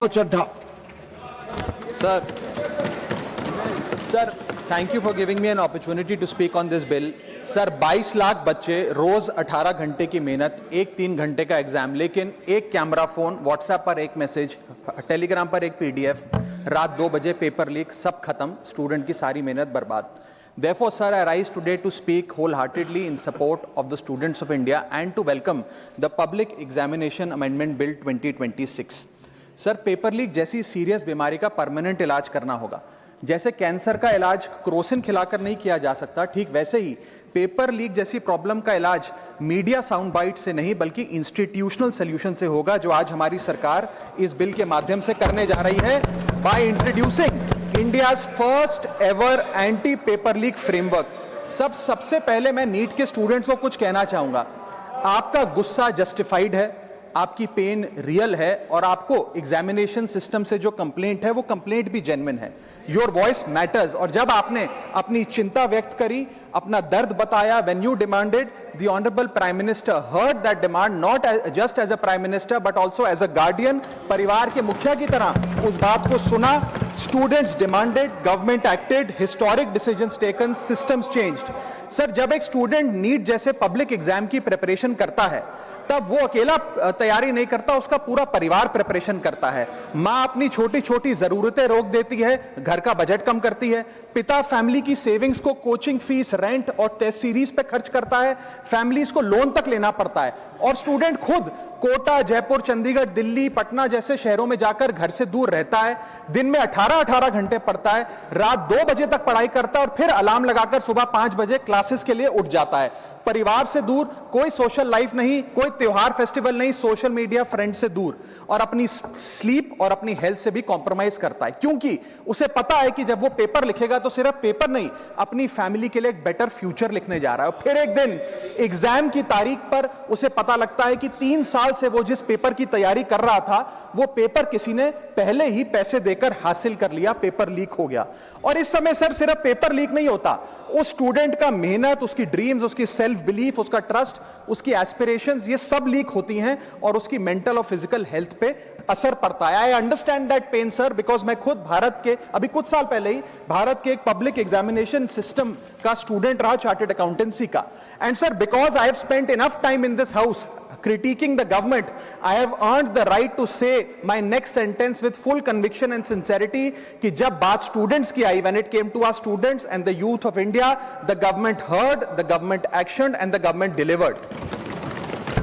Chadha. Sir, thank you for giving me an opportunity to speak on this bill. Sir 22 lakh बच्चे रोज 18 घंटे की मेहनत, एक 3 घंटे का एग्जाम, लेकिन एक कैमरा फोन, व्हाट्सएप पर एक मैसेज, टेलीग्राम पर एक पीडीएफ, रात 2 बजे पेपर लीक, सब खत्म, स्टूडेंट की सारी मेहनत बर्बाद. Therefore, sir, I rise today to speak wholeheartedly in support of the students of India and to welcome the Public Examination Amendment Bill 2026. Sir, paper leak जैसी सीरियस बीमारी का परमानेंट इलाज करना होगा. जैसे कैंसर का इलाज क्रोसिन खिलाकर नहीं किया जा सकता, ठीक वैसे ही पेपर लीक जैसी प्रॉब्लम का इलाज मीडिया साउंड बाइट से नहीं बल्कि इंस्टीट्यूशनल सॉल्यूशन से होगा, जो आज हमारी सरकार इस बिल के माध्यम से करने जा रही है by introducing India's first ever anti paper leak framework. सबसे पहले मैं नीट के स्टूडेंट्स को कुछ कहना चाहूंगा. आपका गुस्सा जस्टिफाइड है, आपकी पेन रियल है और आपको एग्जामिनेशन सिस्टम से जो कंप्लेंट है वो कंप्लेंट भी जेन्युइन है. Your voice matters. और जब आपने अपनी चिंता व्यक्त करी, अपना दर्द बताया, when you demanded, the honourable prime minister heard that demand, not just as a prime minister but also as a guardian, परिवार के मुखिया की तरह उस बात को सुना. Students demanded, government acted, historic decisions taken, systems changed. Sir, जब एक स्टूडेंट नीट जैसे पब्लिक एग्जाम की प्रिपरेशन करता है तब वो अकेला तैयारी नहीं करता, उसका पूरा परिवार प्रिपरेशन करता है. माँ अपनी छोटी छोटी जरूरतें रोक देती है, घर का बजट कम करती है. पिता फैमिली की सेविंग्स को कोचिंग फीस, रेंट और टेस्ट सीरीज पे खर्च करता है. फैमिलीज को लोन तक लेना पड़ता है. और स्टूडेंट खुद कोटा, जयपुर, चंडीगढ़, दिल्ली, पटना जैसे शहरों में जाकर घर से दूर रहता है. दिन में 18-18 घंटे पढ़ता है, रात 2 बजे तक पढ़ाई करता है और फिर अलार्म लगाकर सुबह 5 बजे क्लासेस के लिए उठ जाता है. परिवार से दूर, कोई सोशल लाइफ नहीं, कोई त्योहार फेस्टिवल नहीं, सोशल मीडिया, फ्रेंड से दूर, और अपनी स्लीप और अपनी हेल्थ से भी कॉम्प्रोमाइज करता है, क्योंकि उसे पता है कि जब वो पेपर लिखेगा तो सिर्फ पेपर नहीं, अपनी फैमिली के लिए एक बेटर फ्यूचर लिखने जा रहा है. और फिर एक दिन एग्जाम की तारीख पर उसे पता लगता है कि 3 साल से वो जिस पेपर की तैयारी कर रहा था वो पेपर किसी ने पहले ही पैसे देकर हासिल कर लिया, पेपर लीक हो गया. और इस समय सर सिर्फ पेपर लीक नहीं होता, उस स्टूडेंट का मेहनत, उसकी ड्रीम्स, उसकी सेल्फ बिलीफ, उसका ट्रस्ट, उसकी एस्पिरेशंस, ये सब लीक होती हैं और उसकी मेंटल और फिजिकल हेल्थ पे असर पड़ता है. I understand that pain sir, because मैं खुद भारत के अभी कुछ साल पहले ही भारत के एक पब्लिक एग्जामिनेशन सिस्टम का स्टूडेंट रहा, चार्टर्ड अकाउंटेंसी का. And sir, because I have spent enough time in this house critiquing the government, I have earned the right to say my next sentence with full conviction and sincerity कि जब बात students की आई, when it came to our students and the youth of India, the government heard, the government actioned and the government delivered.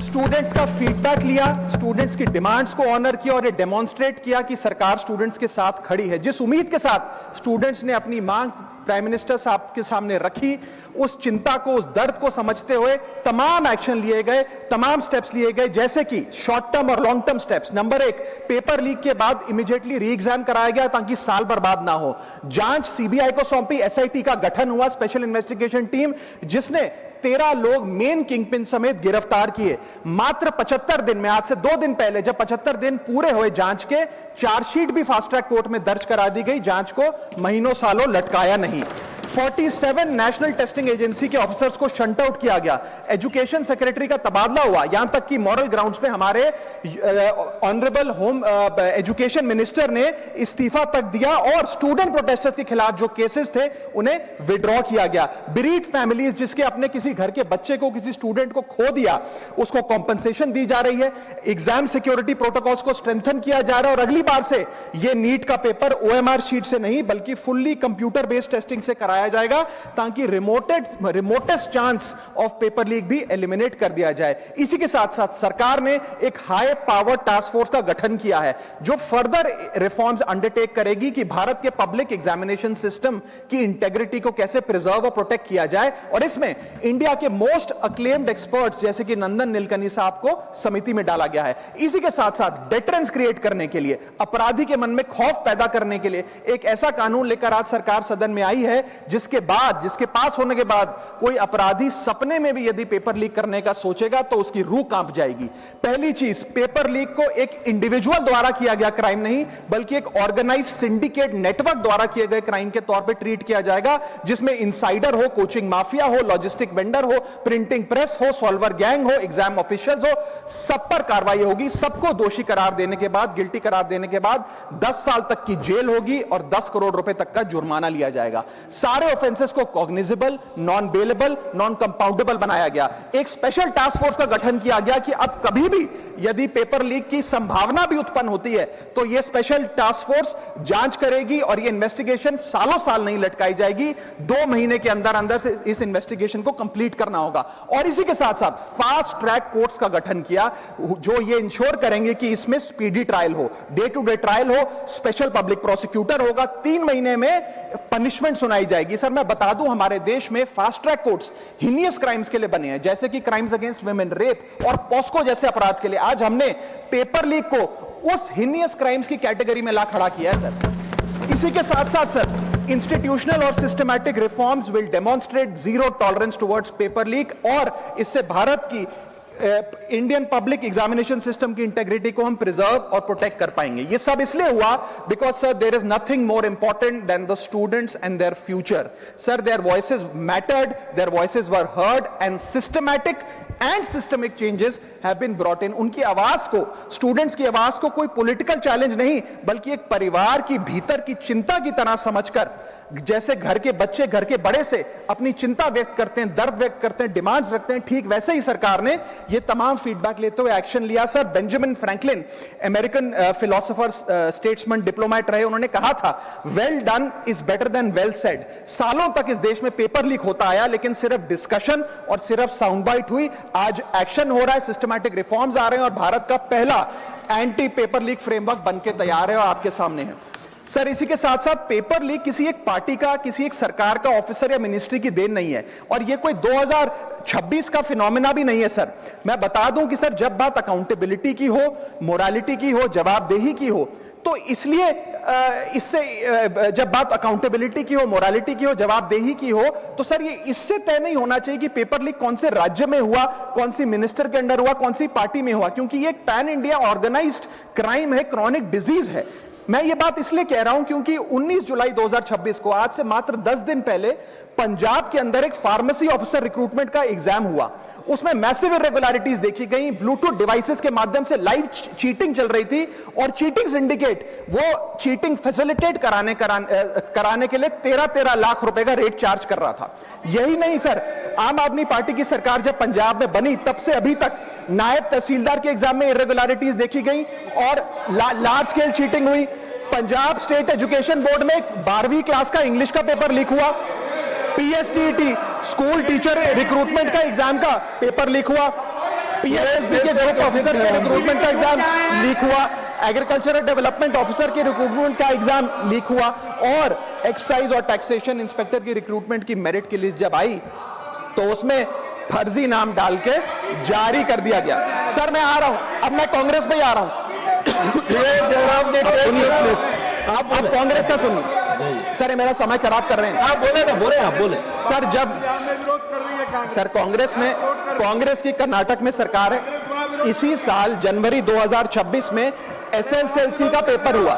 Students का feedback लिया, students की demands को honour किया और ये डेमोन्स्ट्रेट किया कि सरकार स्टूडेंट्स के साथ खड़ी है. जिस उम्मीद के साथ स्टूडेंट्स ने अपनी मांग प्राइम मिनिस्टर साहब के सामने रखी, उस चिंता को, उस दर्द को समझते हुए तमाम एक्शन लिए गए, तमाम स्टेप्स लिए गए, जैसे कि शॉर्ट टर्म और long term steps. Number 1, paper leak के बाद इमीडिएटली री एग्जाम कराया गया ताकि साल बर्बाद ना हो. जांच सीबीआई को सौंपी, एसआईटी का गठन हुआ, स्पेशल इन्वेस्टिगेशन टीम, जिसने 13 लोग मेन किंगपिन समेत गिरफ्तार किए. मात्र 75 दिन में, आज से 2 दिन पहले जब 75 दिन पूरे हुए जांच के, चार्जशीट भी फास्ट ट्रैक कोर्ट में दर्ज करा दी गई. जांच को महीनों सालों लटकाया नहीं. 47 नेशनल टेस्टिंग एजेंसी के ऑफिसर्स को शंट आउट किया गया. एजुकेशन सेक्रेटरी का तबादला हुआ, यहां तक कि मॉरल ग्राउंड्स पे हमारे ऑनरेबल होम एजुकेशन मिनिस्टर ने इस्तीफा तक दिया और स्टूडेंट प्रोटेस्टर्स के खिलाफ जो केसेस थे उन्हें विड्रॉ किया गया. बीरीड फैमिलीज जिसके अपने किसी घर के बच्चे को, किसी स्टूडेंट को खो दिया, उसको कॉम्पनसेशन दी जा रही है. एग्जाम सिक्योरिटी प्रोटोकॉल्स को स्ट्रेंथन किया जा रहा है और अगली बार से यह नीट का पेपर ओएमआर शीट से नहीं बल्कि फुल्ली कंप्यूटर बेस्ड टेस्टिंग से कराया जाएगा ताकि remotest chance of paper leak भी एलिमिनेट कर दिया जाए. इसी के साथ साथ सरकार ने एक हाई पावर टास्क फोर्स का गठन किया है जो फर्दर रिफॉर्म्स अंडरटेक करेगी कि भारत के पब्लिक एग्जामिनेशन सिस्टम की इंटेग्रिटी को कैसे प्रिजर्व और प्रोटेक्ट किया जाए. और इसमें इंडिया के मोस्ट अक्लेम्ड एक्सपर्ट्स जैसे कि नंदन नीलकनी साहब को समिति में डाला गया है. इसी के साथ साथ डेटरेंस क्रिएट करने के लिए, अपराधी के मन में खौफ पैदा करने के लिए एक ऐसा कानून लेकर आज सरकार सदन में आई है जिसके पास होने के बाद कोई अपराधी सपने में भी यदि पेपर लीक करने का सोचेगा तो उसकी रूह कांप जाएगी। पहली चीज, पेपर लीक को एक इंडिविजुअल द्वारा किया गया क्राइम नहीं, बल्कि एक ऑर्गेनाइज्ड सिंडिकेट नेटवर्क द्वारा किए गए क्राइम के तौर पे ट्रीट किया जाएगा, जिसमें इनसाइडर हो, कोचिंग माफिया हो, लॉजिस्टिक वेंडर हो, प्रिंटिंग प्रेस हो, सॉल्वर गैंग हो, एग्जाम ऑफिशियल्स हो, सब पर कार्रवाई होगी। सबको दोषी करार देने के बाद, गिल्टी करार देने के बाद 10 साल तक की जेल होगी और 10 करोड़ रुपए तक का जुर्माना लिया जाएगा। सारे ऑफेंसेस को cognizable, non bailable, non compoundable बनाया गया। एक स्पेशल टास्क फोर्स का गठन किया गया कि अब कभी भी यदि पेपर लीक की संभावना भी उत्पन्न होती है तो यह स्पेशल टास्क फोर्स जांच करेगी और यह इन्वेस्टिगेशन सालों साल नहीं लटकाई जाएगी। 2 महीने के अंदर अंदर से इस इन्वेस्टिगेशन को कंप्लीट करना होगा। और इसी के साथ साथ फास्ट ट्रैक कोर्ट्स का गठन किया, जो ये इंश्योर करेंगे कि इसमें स्पीडी ट्रायल हो, डे टू डे ट्रायल हो, स्पेशल पब्लिक प्रोसिक्यूटर होगा, 3 महीने में पनिशमेंट सुनाई जाएगी। सर मैं बता दूं, हमारे देश में fast track courts heinous crimes के लिए बने हैं, जैसे कि क्राइम्स अगेंस्ट वुमेन, रेप और पॉस्को जैसे अपराध के लिए। आज हमने पेपर लीक को उस हिनियस क्राइम्स की कैटेगरी में ला खड़ा किया है सर। इसी के साथ साथ सर, इंस्टीट्यूशनल और systematic reforms will demonstrate zero tolerance towards paper leak, और इससे भारत की इंडियन पब्लिक एग्जामिनेशन सिस्टम की इंटेग्रिटी को हम प्रिजर्व और प्रोटेक्ट कर पाएंगे। ये सब इसलिए हुआ because sir there is nothing more important than the students and their future. Sir their voices mattered, their voices were heard and systematic and systemic changes have been brought in. उनकी आवाज को, students की आवाज को कोई political challenge नहीं, बल्कि एक परिवार की भीतर की चिंता की तरह समझकर, जैसे घर के बच्चे घर के बड़े से अपनी चिंता व्यक्त करते हैं, दर्द व्यक्त करते हैं, डिमांड्स रखते हैं, ठीक वैसे ही सरकार ने ये तमाम फीडबैक लेते हुए एक्शन लिया। Sir Benjamin Franklin, American philosopher, statesman, diplomat रहे, उन्होंने कहा था well done is better than well said. सालों तक इस देश में पेपर लीक होता आया, लेकिन सिर्फ डिस्कशन और सिर्फ साउंड बाइट हुई। आज एक्शन हो रहा है, सिस्टमैटिक रिफॉर्म्स आ रहे हैं और भारत का पहला एंटी पेपर लीक फ्रेमवर्क बनके तैयार है और आपके सामने है। सर इसी के साथ साथ पेपर लीक किसी एक पार्टी का, किसी एक सरकार का ऑफिसर या मिनिस्ट्री की देन नहीं है, और ये कोई 2026 का फिनोमेना भी नहीं है। सर मैं बता दूं कि सर जब बात अकाउंटेबिलिटी की हो, मोरालिटी की हो, जवाबदेही की हो, तो इसलिए इससे जब बात अकाउंटेबिलिटी की हो, मोरालिटी की हो, जवाबदेही की हो, तो सर ये इससे तय नहीं होना चाहिए कि पेपर लीक कौन से राज्य में हुआ, कौन सी मिनिस्टर के अंडर हुआ, कौन सी पार्टी में हुआ, क्योंकि ये एक पैन इंडिया ऑर्गेनाइज्ड क्राइम है, क्रॉनिक डिजीज है। मैं ये बात इसलिए कह रहा हूं क्योंकि 19 जुलाई 2026 को, आज से मात्र 10 दिन पहले, पंजाब के अंदर एक फार्मेसी ऑफिसर रिक्रूटमेंट का एग्जाम हुआ। उसमें मैसिव इरेगुलरिटीज देखी गई, ब्लूटूथ डिवाइसेस के माध्यम से लाइव चीटिंग चल रही थी, और चीटिंग सिंडिकेट वो चीटिंग फैसिलिटेट कराने के लिए 13 लाख रुपए का रेट चार्ज कर रहा था। यही नहीं सर, आम आदमी पार्टी की सरकार जब पंजाब में बनी तब से अभी तक नायब तहसीलदार के एग्जाम में इरेगुलरिटीज देखी गई और लार्ज स्केल चीटिंग हुई। पंजाब स्टेट एजुकेशन बोर्ड में 12वीं क्लास का इंग्लिश का पेपर लीक हुआ, पीएसटीईटी स्कूल टीचर रिक्रूटमेंट का एग्जाम का पेपर लीक हुआ, पीएसएसबी के ग्रुप ऑफिसर के रिक्रूटमेंट का एग्जाम लीक हुआ, एग्रीकल्चरल डेवलपमेंट ऑफिसर के रिक्रूटमेंट का एग्जाम लीक हुआ, और एक्साइज और टैक्सेशन इंस्पेक्टर की रिक्रूटमेंट की मेरिट की लिस्ट जब आई तो उसमें फर्जी नाम डाल के जारी कर दिया गया। सर मैं आ रहा हूं, अब मैं कांग्रेस पे आ रहा हूं। आप कांग्रेस का सुनिए सर, ये मेरा समय खराब कर रहे हैं। आप बोले ना, आप बोले सर। जब सर कांग्रेस की कर्नाटक में सरकार है, इसी साल जनवरी 2026 में एसएसएलसी का पेपर हुआ।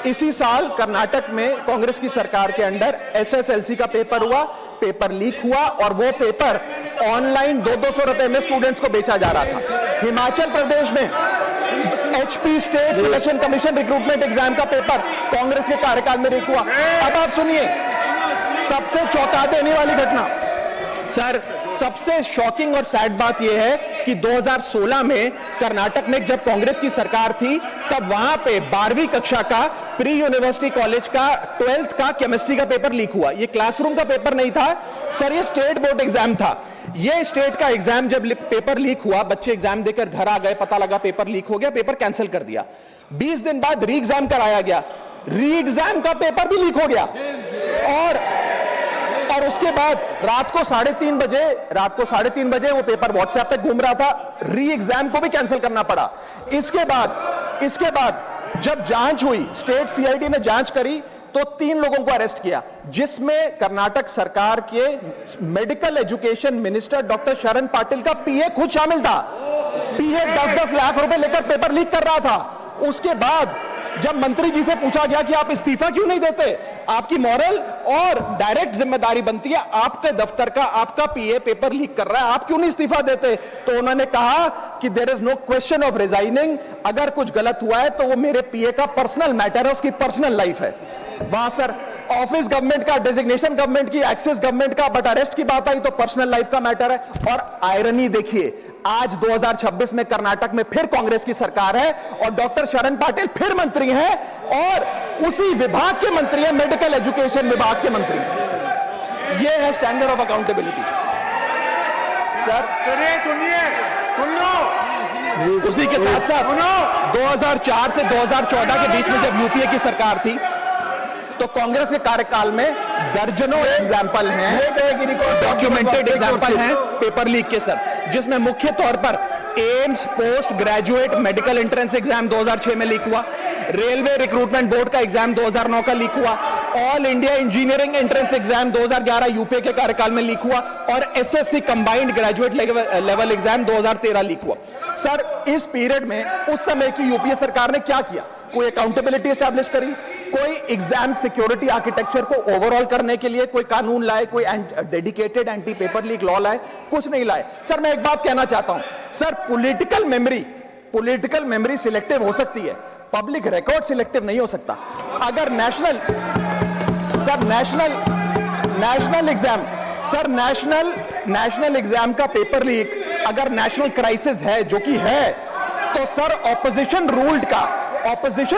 इसी साल कर्नाटक में कांग्रेस की सरकार के अंडर एसएसएलसी का पेपर हुआ, पेपर लीक हुआ, और वो पेपर ऑनलाइन 200 रुपए में स्टूडेंट्स को बेचा जा रहा था। हिमाचल प्रदेश में HP state selection commission recruitment exam का पेपर कांग्रेस के कार्यकाल में लीक हुआ। अब आप सुनिए सबसे चौंका देने वाली घटना। सर सबसे शॉकिंग और सैड बात यह है कि 2016 में कर्नाटक में जब कांग्रेस की सरकार थी, तब वहां पे 12वीं कक्षा का प्री यूनिवर्सिटी कॉलेज का 12th का केमिस्ट्री का पेपर लीक हुआ। ये क्लासरूम का पेपर नहीं था सर, ये स्टेट बोर्ड एग्जाम था। ये स्टेट का एग्जाम जब पेपर लीक हुआ, बच्चे एग्जाम देकर घर आ गए, पता लगा पेपर लीक हो गया, पेपर कैंसिल कर दिया। 20 दिन बाद री एग्जाम कराया गया, री एग्जाम का पेपर भी लीक हो गया, और उसके बाद रात को 3:30 बजे वो पेपर व्हाट्सएप पे घूम रहा था, री एग्जाम को भी कैंसिल करना पड़ा। इसके बाद जब जांच हुई, स्टेट सीआईडी ने जांच करी, तो 3 लोगों को अरेस्ट किया, जिसमें कर्नाटक सरकार के मेडिकल एजुकेशन मिनिस्टर डॉक्टर शरण पाटिल का पीए खुद शामिल था। पीए 10-10 लाख रुपए लेकर पेपर लीक कर रहा था। उसके बाद जब मंत्री जी से पूछा गया कि आप इस्तीफा क्यों नहीं देते, आपकी मॉरल और डायरेक्ट जिम्मेदारी बनती है, आपके दफ्तर का आपका पीए पेपर लीक कर रहा है, आप क्यों नहीं इस्तीफा देते? तो उन्होंने कहा कि there is no question of resigning, अगर कुछ गलत हुआ है तो वो मेरे पीए का पर्सनल मैटर है, उसकी पर्सनल लाइफ है। वहां सर ऑफिस गवर्नमेंट का, डेजिग्नेशन गवर्नमेंट की, एक्सेस गवर्नमेंट का, बट अरेस्ट की बात आई तो पर्सनल लाइफ का मैटर है। और आयरनी देखिए, आज 2026 में कर्नाटक में फिर कांग्रेस की सरकार है और डॉक्टर शरण पाटिल फिर मंत्री हैं और उसी विभाग के मंत्री हैं, मेडिकल एजुकेशन विभाग के मंत्री। ये है स्टैंडर्ड ऑफ अकाउंटेबिलिटी। सर सुन लो, उसी के साथ साथ 2004 से 2014 के बीच में जब यूपीए की सरकार थी तो कांग्रेस के कार्यकाल में दर्जनों एग्जाम्पल हैं, डॉक्यूमेंटेड एग्जाम्पल हैं पेपर लीक के सर, जिसमें मुख्य तौर पर AIIMS post graduate medical entrance exam 2006 में लीक हुआ, रेलवे रिक्रूटमेंट बोर्ड का एग्जाम 2009 का लीक हुआ, all India engineering entrance exam 2011 UPA के कार्यकाल में लीक हुआ और SSC combined graduate level exam 2013 leak हुआ। सर इस पीरियड में उस समय की यूपीए सरकार ने क्या किया? कोई अकाउंटेबिलिटी एस्टैब्लिश करी, कोई एग्जाम सिक्योरिटी आर्किटेक्चर को ओवरऑल करने के लिए कोई कानून लाए, कोई dedicated anti paper leak law लाए? कुछ नहीं लाए। सर मैं एक बात कहना चाहता हूं, सर पॉलिटिकल मेमोरी सिलेक्टिव हो सकती है, पब्लिक रिकॉर्ड सिलेक्टिव नहीं हो सकता। अगर नेशनल एग्जाम का पेपर लीक अगर नेशनल क्राइसिस है, जो कि है, तो सर ऑपोजिशन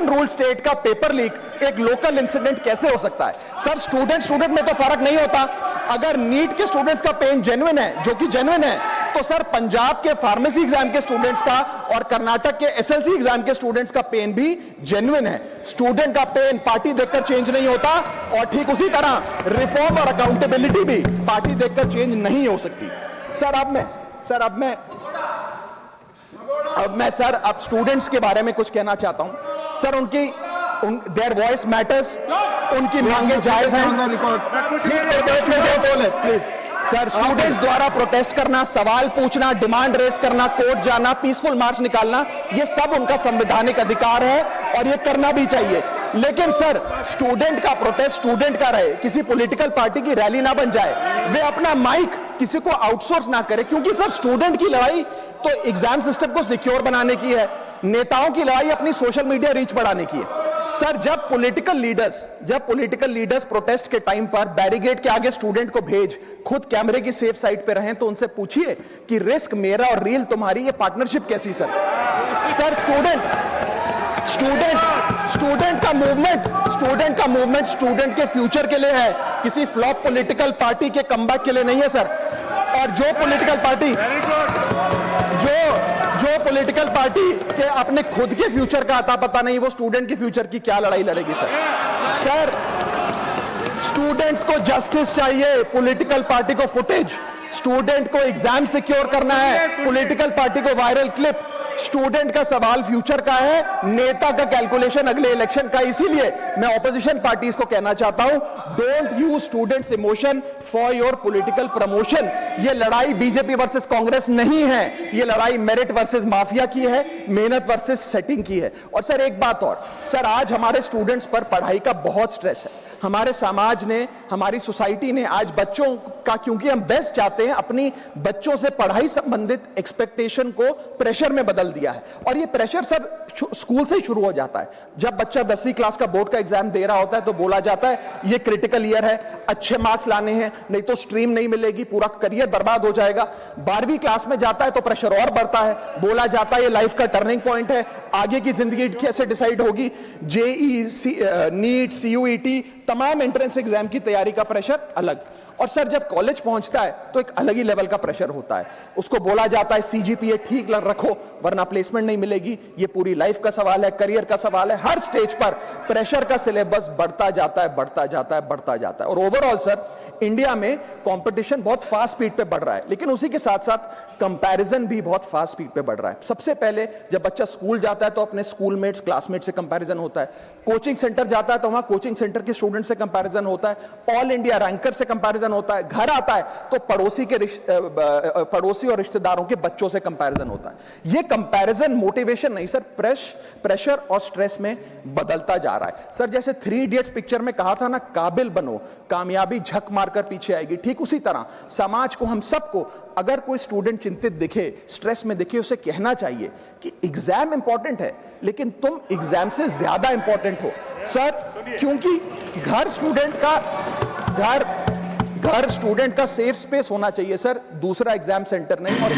रूल्ड स्टेट का पेपर लीक एक लोकल इंसिडेंट कैसे हो सकता है? सर स्टूडेंट में तो फर्क नहीं होता। अगर नीट के स्टूडेंट्स का पेन जेन्युइन है, जो कि जेन्युइन है, तो सर पंजाब के फार्मेसी एग्जाम के स्टूडेंट्स का और कर्नाटक के एसएलसी एग्जाम के स्टूडेंट्स का पेन भी जेन्युइन है। स्टूडेंट का पेन पार्टी देखकर चेंज नहीं होता और ठीक उसी तरह रिफॉर्म और अकाउंटेबिलिटी भी पार्टी देखकर चेंज नहीं हो सकती। अब मैं स्टूडेंट्स के बारे में कुछ कहना चाहता हूं। सर देयर वॉइस मैटर्स, उनकी मांगे जायज हैं। सर स्टूडेंट्स द्वारा प्रोटेस्ट करना, सवाल पूछना, डिमांड रेस करना, कोर्ट जाना, पीसफुल मार्च निकालना, ये सब उनका संवैधानिक अधिकार है और ये करना भी चाहिए। लेकिन सर स्टूडेंट का प्रोटेस्ट स्टूडेंट का रहे, किसी पॉलिटिकल पार्टी की रैली ना बन जाए, वे अपना माइक किसी को आउटसोर्स ना करे, क्योंकि सर स्टूडेंट की लड़ाई तो एग्जाम सिस्टम को सिक्योर बनाने की है, नेताओं की लड़ाई अपनी सोशल मीडिया रीच बढ़ाने की है। सर जब पॉलिटिकल लीडर्स प्रोटेस्ट के टाइम पर बैरिकेड के आगे स्टूडेंट को भेज खुद कैमरे की सेफ साइड पे रहें, तो उनसे पूछिए कि रिस्क मेरा और रील तुम्हारी, ये पार्टनरशिप कैसी? सर स्टूडेंट का मूवमेंट स्टूडेंट के फ्यूचर के लिए है, किसी फ्लॉप पॉलिटिकल पार्टी के कमबैक के लिए नहीं है सर। और जो पॉलिटिकल पार्टी के अपने खुद के फ्यूचर का आता पता नहीं, वो स्टूडेंट के फ्यूचर की क्या लड़ाई लड़ेगी सर? स्टूडेंट्स को जस्टिस चाहिए, पॉलिटिकल पार्टी को फुटेज। स्टूडेंट को एग्जाम सिक्योर करना है, पॉलिटिकल पार्टी को वायरल क्लिप। स्टूडेंट का सवाल फ्यूचर का है, नेता का कैलकुलेशन अगले इलेक्शन का। इसीलिए मैं ऑपोजिशन पार्टीज को कहना चाहता हूं, don't use students emotion for your political promotion. ये लड़ाई बीजेपी वर्सेस कांग्रेस नहीं है, ये लड़ाई मेरिट वर्सेस माफिया की है, मेहनत वर्सेस सेटिंग की है। और सर एक बात और, सर आज हमारे स्टूडेंट्स पर पढ़ाई का बहुत स्ट्रेस है। हमारे समाज ने, हमारी सोसाइटी ने आज बच्चों का, क्योंकि हम बेस्ट चाहते हैं, अपनी बच्चों से पढ़ाई संबंधित एक्सपेक्टेशन को प्रेशर में बदल दिया है। और ये प्रेशर सर स्कूल से ही शुरू हो जाता है। जब बच्चा 10वीं क्लास का बोर्ड का एग्जाम दे रहा होता है तो बोला जाता है ये क्रिटिकल ईयर है, अच्छे मार्क्स लाने हैं, नहीं तो स्ट्रीम नहीं मिलेगी, पूरा करियर बर्बाद हो जाएगा। 12वीं क्लास में जाता है तो प्रेशर और बढ़ता है, बोला जाता है ये लाइफ का टर्निंग पॉइंट है, आगे की जिंदगी कैसे डिसाइड होगी। जेईई, नीट, सीयूईटी, तमाम एंट्रेंस एग्जाम की तैयारी का प्रेशर अलग। और सर जब कॉलेज पहुंचता है तो एक अलग ही लेवल का प्रेशर होता है, उसको बोला जाता है सीजीपीए ठीक रखो वरना प्लेसमेंट नहीं मिलेगी। ये पूरी लाइफ का सवाल है, करियर का सवाल है, हर स्टेज पर प्रेशर का सिलेबस बढ़ता जाता है, बढ़ता जाता है, बढ़ता जाता है। और ओवरऑल सर इंडिया में कंपटीशन बहुत फास्ट स्पीड पे बढ़ रहा है, लेकिन उसी के साथ साथ कंपैरिजन भी बहुत फास्ट स्पीड पे बढ़ रहा है। सबसे पहले जब बच्चा स्कूल जाता है तो अपने स्कूलमेट्स क्लासमेट से कंपैरिजन होता है, कोचिंग सेंटर जाता है तो वहां कोचिंग सेंटर के स्टूडेंट से कंपैरिजन होता है, ऑल इंडिया रैंकर से कंपैरिजन होता है, घर आता है तो पड़ोसी और रिश्तेदारों के बच्चों से कंपैरिजन होता है। यह कंपैरिजन मोटिवेशन नहीं सर, प्रेशर और स्ट्रेस में बदलता जा रहा है। सर जैसे 3 इडियट्स पिक्चर में कहा था ना, काबिल बनो कामयाबी झक मारकर पीछे आएगी, ठीक उसी तरह समाज को, हम सबको, अगर कोई स्टूडेंट चिंतित दिखे, स्ट्रेस में दिखे, उसे कहना चाहिए कि एग्जाम इंपॉर्टेंट है लेकिन तुम एग्जाम से ज्यादा इंपॉर्टेंट हो सर, क्योंकि घर स्टूडेंट का सेफ स्पेस होना चाहिए सर, दूसरा एग्जाम सेंटर नहीं। और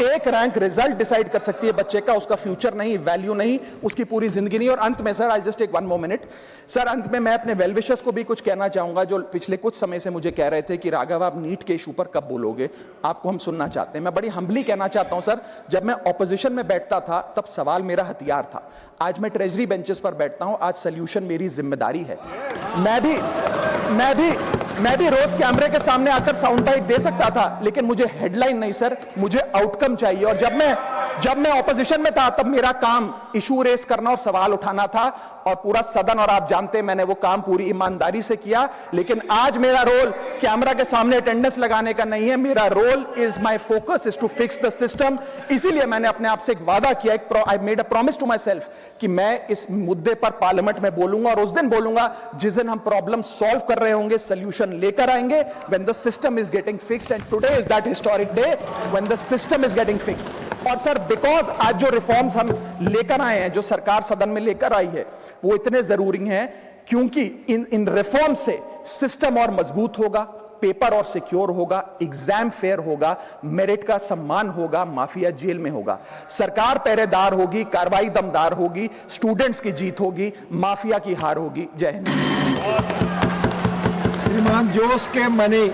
एक रैंक रिजल्ट डिसाइड कर सकती है बच्चे का, उसका फ्यूचर नहीं, वैल्यू नहीं, उसकी पूरी जिंदगी नहीं। और अंत में sir, I just take 1 more minute sir, अंत में मैं अपने वेल विशर्स को भी कुछ कहना चाहूंगा जो पिछले कुछ समय से मुझे कह रहे थे कि राघव आप नीट के इशू पर कब बोलोगे, आपको हम सुनना चाहते हैं। मैं बड़ी हम्बली कहना चाहता हूं सर, जब मैं ऑपोजिशन में बैठता था तब सवाल मेरा हथियार था, आज मैं ट्रेजरी बेंचेस पर बैठता हूं, आज सोल्यूशन मेरी जिम्मेदारी है। मैं भी रोज कैमरे के सामने आकर साउंड बाइट दे सकता था, लेकिन मुझे हेडलाइन नहीं सर, मुझे आउटकम चाहिए। और जब मैं ऑपोजिशन में था तब मेरा काम इशू रेस करना और सवाल उठाना था, और पूरा सदन और आप जानते हैं मैंने वो काम पूरी ईमानदारी से किया। लेकिन आज मेरा रोल कैमरा के सामने अटेंडेंस लगाने का नहीं है, मेरा role is my focus is to fix the system. इसीलिए मैंने अपने आप से एक वादा किया, I made a promise to myself कि मैं इस मुद्दे पर पार्लियामेंट में बोलूंगा, और उस दिन बोलूंगा जिस दिन हम प्रॉब्लम सॉल्व कर रहे होंगे, सोल्यूशन लेकर आएंगे, when the system is getting fixed, and today is that historic day when the system is getting fixed। और सर बिकॉज आज जो रिफॉर्म्स हम लेकर आए हैं, जो सरकार सदन में लेकर आई है, वो इतने जरूरी हैं क्योंकि इन रिफॉर्म से सिस्टम और मजबूत होगा, पेपर और सिक्योर होगा, एग्जाम फेयर होगा, मेरिट का सम्मान होगा, माफिया जेल में होगा, सरकार पहरेदार होगी, कार्रवाई दमदार होगी, स्टूडेंट्स की जीत होगी, माफिया की हार होगी। जय हिंद। श्रीमान जोश के मनी